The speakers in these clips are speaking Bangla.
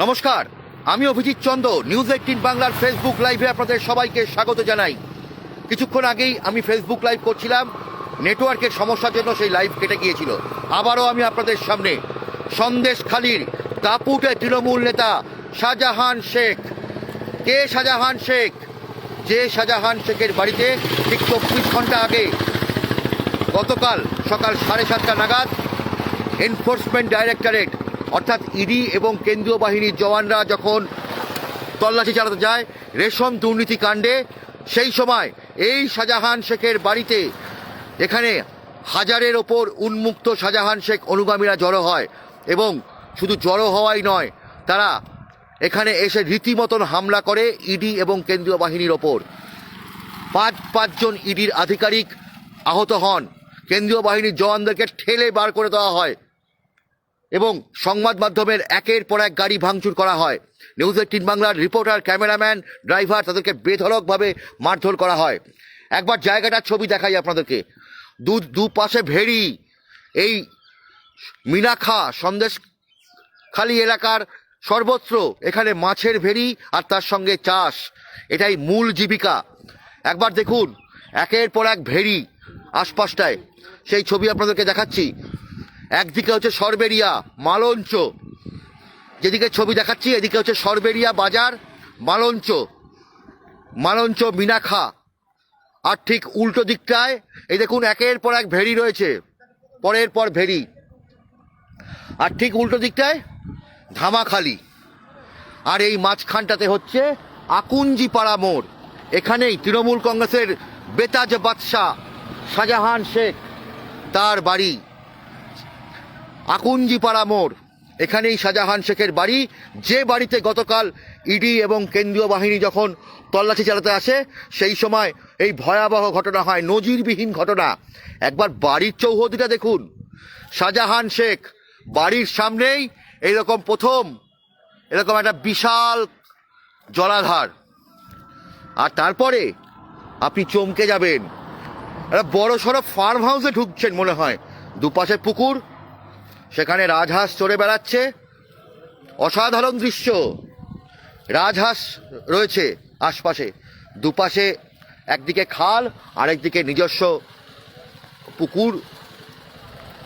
নমস্কার, আমি অভিজিৎ চন্দ নিউজ 18 বাংলার ফেসবুক লাইভে আপনাদের সবাইকে স্বাগত জানাই। কিছুক্ষণ আগেই আমি ফেসবুক লাইভ করছিলাম, নেটওয়ার্কের সমস্যার জন্য সেই লাইভ কেটে গিয়েছিল। আবারও আমি আপনাদের সামনে সন্দেশখালির দাপুটে তৃণমূল নেতা শাহজাহান শেখ। কে শাহজাহান শেখ? যে শাহজাহান শেখের বাড়িতে ঠিক 24 ঘন্টা আগে গতকাল সকাল 7:30 নাগাদ এনফোর্সমেন্ট ডাইরেক্টরেট অর্থাৎ ইডি এবং কেন্দ্রীয় বাহিনীর জওয়ানরা যখন তল্লাশি চালাতে যায় রেশন দুর্নীতি কাণ্ডে, সেই সময় এই শাহজাহান শেখের বাড়িতে এখানে হাজারের ওপর উন্মুক্ত শাহজাহান শেখ অনুগামীরা জড়ো হয়। এবং শুধু জড়ো হওয়াই নয়, তারা এখানে এসে রীতিমতন হামলা করে ইডি এবং কেন্দ্রীয় বাহিনীর ওপর। পাঁচজন ইডির আধিকারিক আহত হন, কেন্দ্রীয় বাহিনীর জওয়ানদেরকে ঠেলে বার করে দেওয়া হয় এবং সংবাদ মাধ্যমের একের পর এক গাড়ি ভাঙচুর করা হয়। নিউজ 18 বাংলার রিপোর্টার, ক্যামেরাম্যান, ড্রাইভার তাদেরকে বেধড়কভাবে মারধর করা হয়। একবার জায়গাটার ছবি দেখাই আপনাদেরকে। দুপাশে ভেড়ি, এই মিনাখা সন্দেশখালি এলাকার সর্বত্র এখানে মাছের ভেড়ি আর তার সঙ্গে চাষ, এটাই মূল জীবিকা। একবার দেখুন একের পর এক ভেড়ি আশপাশটায়, সেই ছবি আপনাদেরকে দেখাচ্ছি। একদিকে হচ্ছে সরবেরিয়া মালঞ্চ, যেদিকে ছবি দেখাচ্ছি এদিকে হচ্ছে সরবেরিয়া বাজার, মালঞ্চ মিনাখা। আর ঠিক উল্টো দিকটায় এই দেখুন একের পর এক ভেড়ি রয়েছে, পরের পর ভেড়ি। আর ঠিক উল্টো দিকটায় ধামাখালি। আর এই মাঝখানটাতে হচ্ছে আকুঞ্জিপাড়া মোড়। এখানেই তৃণমূল কংগ্রেসের বেতাজ বাদশাহ শাহজাহান শেখ, তার বাড়ি আকুঞ্জিপাড়া মোড়। এখানেই শাহজাহান শেখের বাড়ি, যে বাড়িতে গতকাল ইডি এবং কেন্দ্রীয় বাহিনী যখন তল্লাশি চালাতে আসে সেই সময় এই ভয়াবহ ঘটনা হয়, নজিরবিহীন ঘটনা। একবার বাড়ির চৌহদিটা দেখুন, শাহজাহান শেখ বাড়ির সামনেই এইরকম প্রথম এরকম একটা বিশাল জলাধার। আর তারপরে আপনি চমকে যাবেন, একটা বড় সড়ো ফার্ম হাউসে ঢুকছেন মনে হয়। দুপাশে পুকুর, সেখানে রাজহাঁস চড়ে বেড়াচ্ছে, অসাধারণ দৃশ্য। রাজহাঁস রয়েছে আশপাশে, দুপাশে একদিকে খাল আর একদিকে নিজস্ব পুকুর।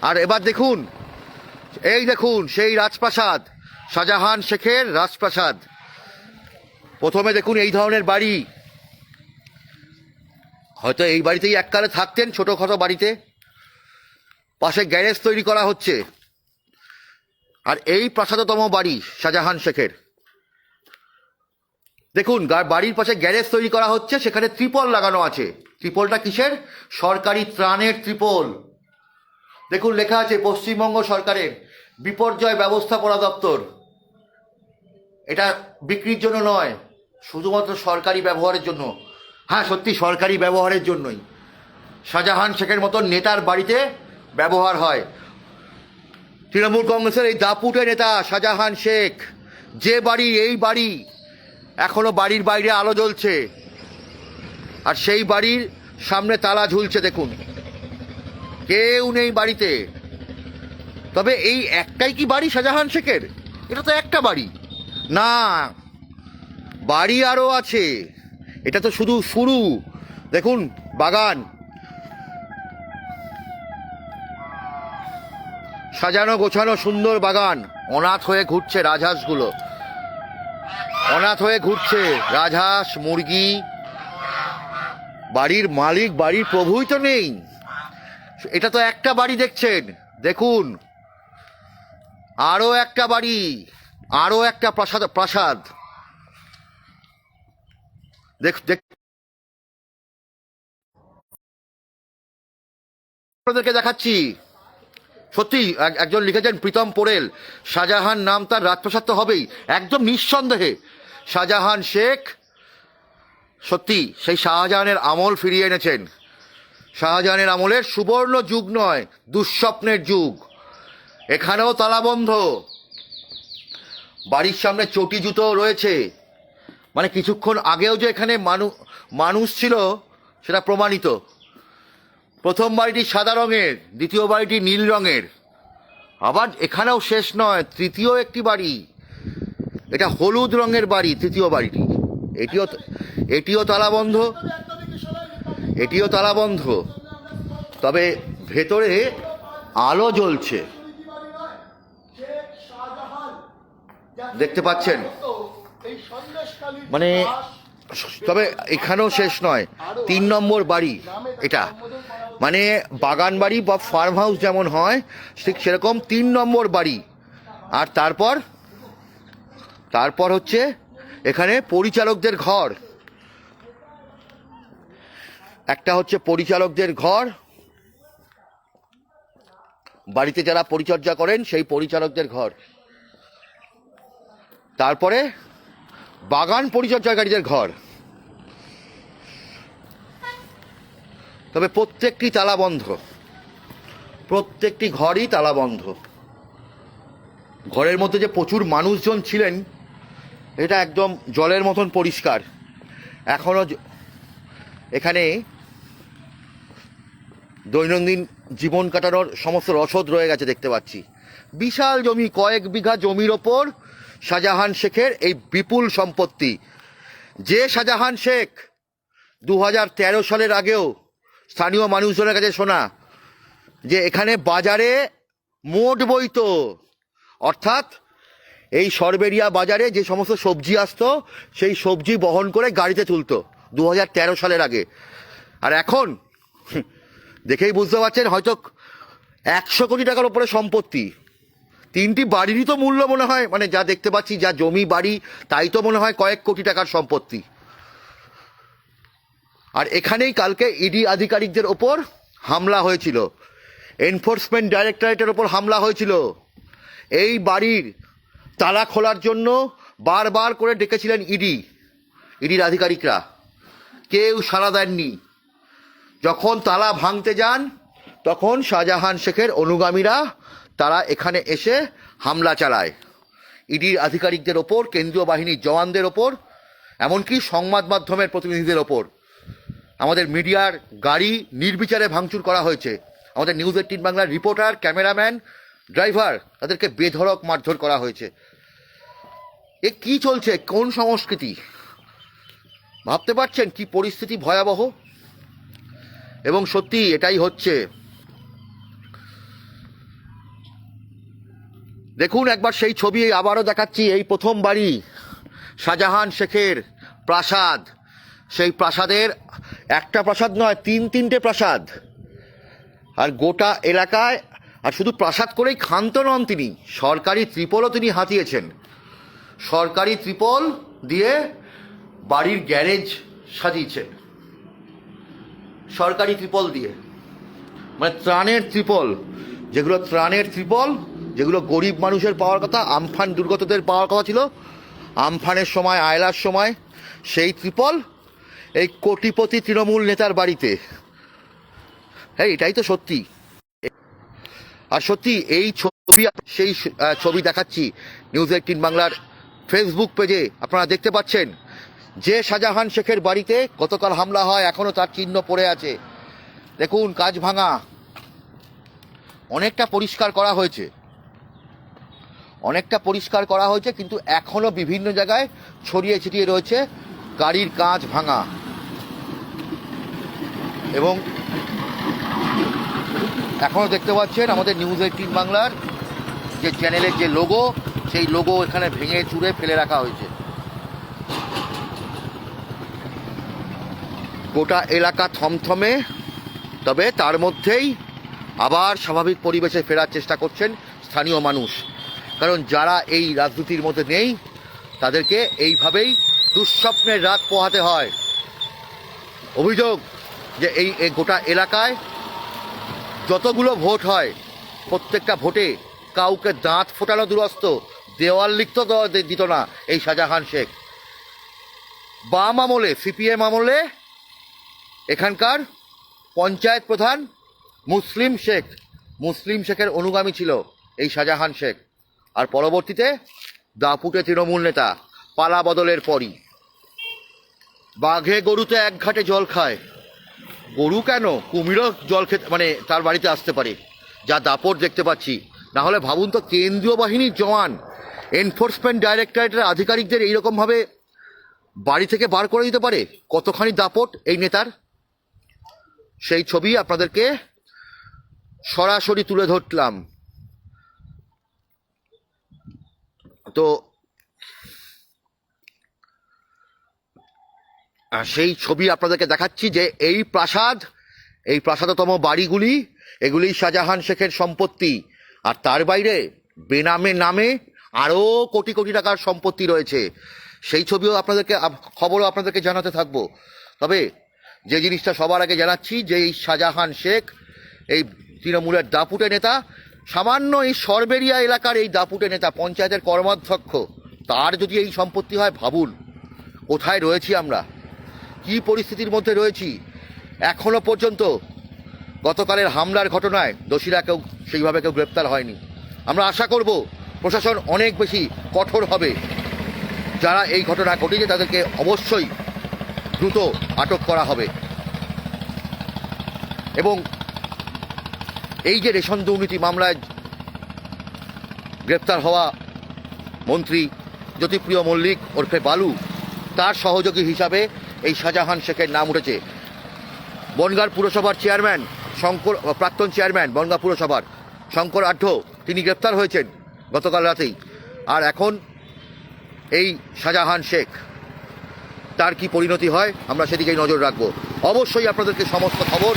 আর এবার দেখুন, এই দেখুন সেই রাজপ্রাসাদ, শাহজাহান শেখের রাজপ্রাসাদ। প্রথমে দেখুন এই ধরনের বাড়ি, হয়তো এই বাড়িতেই এককালে থাকতেন, ছোটোখাটো বাড়িতে। পাশে গ্যারেজ তৈরি করা হচ্ছে। আর এই প্রাসাদতম বাড়ি শাহজাহান শেখের। দেখুন বাড়ির পাশে গ্যারেজ তৈরি করা হচ্ছে, সেখানে ত্রিপল লাগানো আছে। ত্রিপলটা কিসের? সরকারি ত্রাণের ত্রিপল। দেখুন লেখা আছে পশ্চিমবঙ্গ সরকারের বিপর্যয় ব্যবস্থাপনা দপ্তর। এটা বিক্রির জন্য নয়, শুধুমাত্র সরকারি ব্যবহারের জন্য। হ্যাঁ, সত্যি সরকারি ব্যবহারের জন্যই শাহজাহান শেখের মতন নেতার বাড়িতে ব্যবহার হয়। তৃণমূল কংগ্রেসের এই দাপুটে নেতা শাহজাহান শেখ, যে বাড়ি, এই বাড়ি এখনো বাড়ির বাইরে আলো জ্বলছে, আর সেই বাড়ির সামনে তালা ঝুলছে। দেখুন কেউ নেই বাড়িতে। তবে এই একটাই কি বাড়ি শাহজাহান শেখের? এটা তো একটা বাড়ি না, বাড়ি আরও আছে। এটা তো শুধু শুরু। দেখুন বাগান, সাজানো গোছানো সুন্দর বাগান। অনাথ হয়ে ঘুরছে রাজহাঁসগুলো, অনাথ হয়ে ঘুরছে রাজহাঁস, মুরগি। বাড়ির মালিক, বাড়ির প্রভুই তো নেই। এটা তো একটা বাড়ি দেখছেন, দেখুন আরও একটা বাড়ি, আরও একটা প্রাসাদ। আপনাদেরকে দেখাচ্ছি। সত্যি একজন লিখেছেন প্রীতম পোরেল, শাহজাহান নাম তার, রাজপ্রাসাদ তো হবেই। একদম নিঃসন্দেহে শাহজাহান শেখ সত্যি সেই শাহজাহানের আমল ফিরিয়ে এনেছেন। শাহজাহানের আমলের সুবর্ণ যুগ নয়, দুঃস্বপ্নের যুগ। এখানেও তালাবন্ধ, বাড়ির সামনে চটি জুতো রয়েছে। মানে কিছুক্ষণ আগেও যে এখানে মানুষ ছিল সেটা প্রমাণিত। প্রথম বাড়িটি সাদা রঙের, দ্বিতীয় বাড়িটি নীল রঙের। আবার এখানেও শেষ নয়, তৃতীয় একটি বাড়ি। এটা হলুদ রঙের বাড়ি, তৃতীয় বাড়িটি। এটিও এটিও তালাবন্ধ, এটিও তালাবন্ধ, তবে ভেতরে আলো জ্বলছে, দেখতে পাচ্ছেন। মানে তবে এখানেও শেষ নয়, 3 নম্বর বাড়ি এটা, মানে বাগান বাড়ি বা ফার্ম হাউস যেমন হয় ঠিক সেরকম 3 নম্বর বাড়ি। আর তারপর হচ্ছে এখানে পরিচালকদের ঘর, একটা হচ্ছে পরিচালকদের ঘর, বাড়িতে যারা পরিচর্যা করেন সেই পরিচালকদের ঘর। তারপরে বাগান পরিচর্যাকারীদের ঘর। তবে প্রত্যেকটি তালাবন্ধ, প্রত্যেকটি ঘরই তালাবন্ধ। ঘরের মধ্যে যে প্রচুর মানুষজন ছিলেন এটা একদম জলের মতন পরিষ্কার। এখনও এখানে দৈনন্দিন জীবন কাটানোর সমস্ত রসদ রয়ে গেছে দেখতে পাচ্ছি। বিশাল জমি, কয়েক বিঘা জমির ওপর শাহজাহান শেখের এই বিপুল সম্পত্তি। যে শাহজাহান শেখ 2013 সালের আগেও স্থানীয় মানুষজনের কাছে শোনা যে এখানে বাজারে মোট বইতো, অর্থাৎ এই সরবেরিয়া বাজারে যে সমস্ত সবজি আসতো সেই সবজি বহন করে গাড়িতে তুলতো 2013 সালের আগে। আর এখন দেখেই বুঝতে পারছেন হয়তো 100 কোটি টাকার উপরে সম্পত্তি। 3টি বাড়িরই তো মূল্য মনে হয়, মানে যা দেখতে পাচ্ছি, যা জমি বাড়ি, তাই তো মনে হয় কয়েক কোটি টাকার সম্পত্তি। আর এখানেই কালকে ইডি আধিকারিকদের ওপর হামলা হয়েছিল, এনফোর্সমেন্ট ডাইরেক্টরেটের ওপর হামলা হয়েছিল। এই বাড়ির তালা খোলার জন্য বারবার করে ডেকেছিলেন ইডির আধিকারিকরা, কেউ সাড়া দেননি। যখন তালা ভাঙতে যান তখন শাহজাহান শেখের অনুগামীরা তারা এখানে এসে হামলা চালায় ইডির আধিকারিকদের ওপর, কেন্দ্রীয় বাহিনীর জওয়ানদের ওপর, এমনকি সংবাদ মাধ্যমের প্রতিনিধিদের ওপর। আমাদের মিডিয়ার গাড়ি নির্বিচারে ভাঙচুর করা হয়েছে। আমাদের নিউজ 18 বাংলার রিপোর্টার, ক্যামেরাম্যান, ড্রাইভার, তাদেরকে বেধড়ক মারধর করা হয়েছে। এ কি চলছে, কোন সংস্কৃতি? ভাবতে পারছেন কি পরিস্থিতি ভয়াবহ? এবং সত্যি এটাই হচ্ছে। দেখুন একবার সেই ছবি আবারও দেখাচ্ছি। এই প্রথম বাড়ি শাহজাহান শেখের প্রাসাদ, সেই প্রাসাদের একটা প্রাসাদ নয়, 3-3টে প্রাসাদ। আর গোটা এলাকায়, আর শুধু প্রাসাদ করেই ক্ষান্ত নন তিনি, সরকারি ত্রিপলও তিনি হাতিয়েছেন। সরকারি ত্রিপল দিয়ে বাড়ির গ্যারেজ সাজিয়েছেন, সরকারি ত্রিপল দিয়ে, মানে ত্রাণের ত্রিপল, যেগুলো গরিব মানুষের পাওয়ার কথা, আমফান দুর্গতদের পাওয়ার কথা ছিল আমফানের সময়, আয়লার সময়, সেই ত্রিপল এই কোটিপতি তৃণমূল নেতার বাড়িতে। হ্যাঁ, এটাই তো সত্যি। আর সত্যি এই ছবি, সেই ছবি দেখাচ্ছি নিউজ 18 বাংলার ফেসবুক পেজে। আপনারা দেখতে পাচ্ছেন যে শাহজাহান শেখের বাড়িতে গতকাল হামলা হয়, এখনও তার চিহ্ন পড়ে আছে। দেখুন, কাঁচ ভাঙা, অনেকটা পরিষ্কার করা হয়েছে, কিন্তু এখনও বিভিন্ন জায়গায় ছড়িয়ে ছিটিয়ে রয়েছে গাড়ির কাঁচ ভাঙা। এবং এখনও দেখতে পাচ্ছেন আমাদের নিউজ 18 বাংলার যে চ্যানেলের যে লোগো, সেই লোগো এখানে ভেঙে চুরে ফেলে রাখা হয়েছে। গোটা এলাকা থমথমে, তবে তার মধ্যেই আবার স্বাভাবিক পরিবেশে ফেরার চেষ্টা করছেন স্থানীয় মানুষ। কারণ যারা এই রাজনীতির মধ্যে নেই তাদেরকে এইভাবেই দুঃস্বপ্নের রাত পোহাতে হয়। অভিযোগ যে এই গোটা এলাকায় যতগুলো ভোট হয়, প্রত্যেকটা ভোটে কাউকে দাঁত ফোটানো দুরস্ত, দেওয়াল লিখতে দিত না এই শাহজাহান শেখ। বাম আমলে, সিপিএম আমলে এখানকার পঞ্চায়েত প্রধান মুসলিম শেখের অনুগামী ছিল এই শাহজাহান শেখ। আর পরবর্তীতে দাপুটে তৃণমূল নেতা, পালা বদলের পরই। বাঘে গরুতে এক ঘাটে জল খায়, গরু কেন, কুমিরও জল খেতে, মানে তার বাড়িতে আসতে পারে, যা দাপট দেখতে পাচ্ছি। না হলে ভাবুন তো, কেন্দ্রীয় বাহিনীর জওয়ান এনফোর্সমেন্ট ডাইরেক্টরেটের আধিকারিকদের এইরকমভাবে বাড়ি থেকে বার করে দিতে পারে? কতখানি দাপট এই নেতার, সেই ছবি আপনাদেরকে সরাসরি তুলে ধরলাম। তো সেই ছবি আপনাদেরকে দেখাচ্ছি যে এই প্রাসাদতম বাড়িগুলি, এগুলি শাহজাহান শেখের সম্পত্তি। আর তার বাইরে বেনামে নামে আরও কোটি কোটি টাকার সম্পত্তি রয়েছে। সেই ছবিও আপনাদেরকে, খবরও আপনাদেরকে জানাতে থাকবো। তবে যে জিনিসটা সবার আগে জানাচ্ছি যে এই শাহজাহান শেখ এই তৃণমূলের দাপুটে নেতা, সামান্য এই সরবেরিয়া এলাকার এই দাপুটে নেতা, পঞ্চায়েতের কর্মাধ্যক্ষ, তার যদি এই সম্পত্তি হয়, ভাবুন কোথায় রয়েছি আমরা, কি পরিস্থিতির মধ্যে রয়েছি। এখনো পর্যন্ত গতকালের হামলার ঘটনায় দোষীরা কেউ সেইভাবে গ্রেপ্তার হয়নি। আমরা আশা করব প্রশাসন অনেক বেশি কঠোর হবে, যারা এই ঘটনা ঘটিয়েছে তাদেরকে অবশ্যই দ্রুত আটক করা হবে। এবং এই যে রেশন দুর্নীতি মামলায় গ্রেপ্তার হওয়া মন্ত্রী জ্যোতিপ্রিয় মল্লিক ওরফে বালু, তার সহযোগী হিসাবে এই শাহজাহান শেখের নাম উঠেছে। বনগাঁ পুরসভার চেয়ারম্যান প্রাক্তন চেয়ারম্যান বনগাঁ পুরসভার শঙ্কর আঢ্য, তিনি গ্রেপ্তার হয়েছেন গতকাল রাতেই। আর এখন এই শাহজাহান শেখ, তার কি পরিণতি হয় আমরা সেদিকেই নজর রাখবো। অবশ্যই আপনাদেরকে সমস্ত খবর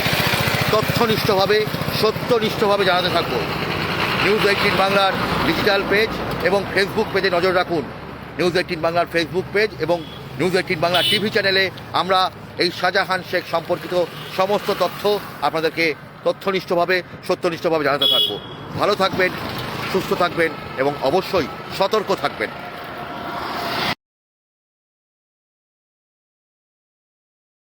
তথ্যনিষ্ঠভাবে, সত্যনিষ্ঠভাবে জানাতে থাকবো। নিউজ 18 বাংলার ডিজিটাল পেজ এবং ফেসবুক পেজে নজর রাখুন। নিউজ 18 বাংলার ফেসবুক পেজ এবং নিউজ 18 বাংলা টিভি চ্যানেলে আমরা এই শাহজাহান শেখ সম্পর্কিত সমস্ত তথ্য আপনাদেরকে তথ্যনিষ্ঠভাবে, সত্যনিষ্ঠভাবে জানাতে থাকবো। ভালো থাকবেন, সুস্থ থাকবেন এবং অবশ্যই সতর্ক থাকবেন।